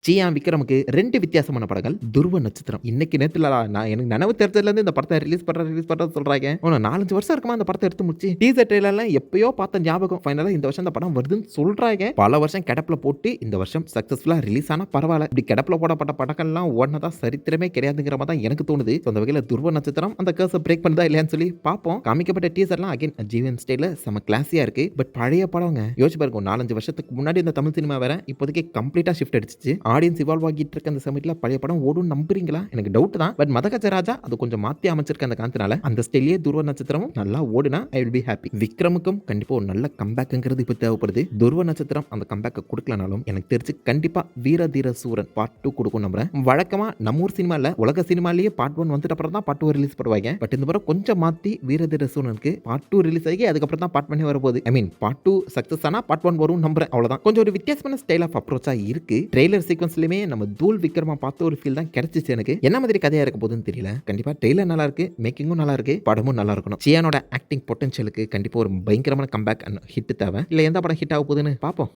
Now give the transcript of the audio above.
Cyan விக்ரமுக்கு 2 வித்தியாசமான படங்கள். துருவ நட்சத்திரம். இன்னைக்கு நேத்துல நான் எனக்கு நினைவு தெரிஞ்சதுலேருந்து இந்த படத்த ரிலீஸ் பண்றேன்னு சொல்றாங்க. 4, 5 வருஷம் இருக்குமா அந்த படத்த எடுத்து முடிச்சு. டீசர் ட்ரெய்லர்லாம் எப்பயோ பார்த்த ஞாபகம். ஃபைனலா இந்த வருஷம் இந்த படம் வருதுன்னு சொல்றாங்க. பல வருஷம் கிடப்புல போட்டு இந்த வருஷம் சக்சஸ்ஃபுல்லா ரிலீஸ் ஆனா பரவால்ல. இப்படி கிடப்புல போடப்பட்ட படங்கள்லாம் ஓடுனதா சரித்திரமே கிடையாதுங்கிற மாதிரி தான் எனக்கு தோணுது. அந்த வகையில துருவ நட்சத்திரம் அந்த கர்ஸ பிரேக் பண்ணுதா இல்லையான்னு சொல்லி பார்ப்போம். காமிக்கப்பட்ட டீசர்லாம் அகைன் ஜீவன் ஸ்டைல்ல செம கிளாஸியா இருக்கு. பட் பழைய படங்க. யோசிச்சு பாருங்க 4, 5 வருஷத்துக்கு முன்னாடி இந்த தமிழ் சினிமா வேற இப்போதைக்கு கம்ப்ளீட்டா ஷிஃப்ட் அடிச்சிச்சு. ஆடியன்ஸ் இவால்வ் ஆகிட்டு இருக்க அந்த சமயத்துல பழைய படம் ஓடும் நம்புறீங்களா? எனக்கு டவுட் தான். பட் மதகஜ ராஜா அது கொஞ்சம் மாத்தி அமைச்சிருக்க அந்த காரணத்தினால அந்த ஸ்டைலே துருவ நட்சத்திரமும் நல்லா ஓடுனா ஐ வில் பி ஹாப்பி. விக்ரமுக்கும் கண்டிப்பா ஒரு நல்ல கம்பேக்ங்கிறது இப்போ தேவைப்படுது. துருவ நட்சத்திரம் அந்த கம்பேக்கை கொடுக்கலனாலும் எனக்கு தெரிஞ்சு கண்டிப்பா வீர தீர சூரன் பார்ட் 2 கொடுக்கும் நம்புறேன். வழக்கமா நம்ம ஊர் சினிமால உலக சினிமாலேயே பார்ட் 1 வந்துட்ட அப்புறம் தான் பார்ட் 2 ரிலீஸ் பண்ணுவாங்க. பட் இந்த முறை கொஞ்சம் மாத்தி வீர தீர சூரனுக்கு பார்ட் 2 ரிலீஸ் ஆகி அதுக்கப்புறம் தான் பார்ட் 1 வரப்போகுது. ஐ மீன் பார்ட் 2 சக்சஸ் ஆனா பார்ட் 1 வரும் நம்புறேன். அவ்வளவுதான். கொஞ்சம் ஒரு வித்தியாசமான ஸ்டைல் ஆஃப் அப்ரோச்சா இருக்கு. ட்ரெய்லர் சீக்வன்ஸ்லயுமே நம்ம தூள் விக்ரமா பார்த்த ஒரு ஃபீல் தான் கிடைச்சிச்சு எனக்கு. என்ன மாதிரி கதையா இருக்க போகுதுன்னு தெரியல. கண்டிப்பா ட்ரெய்லர் நல்லா இருக்கு, மேக்கிங்கும் நல்லா இருக்கு, படமும் நல்லா இருக்கணும். சியானோட ஆக்டிங் பொட்டன்ஷியலுக்கு கண்டிப்பா ஒரு பயங்கரமான கம்பேக் அண்ட் ஹிட் தேவை. இல்ல எந்த படம் ஹிட் ஆக போகுதுன்னு பார்ப்போம்.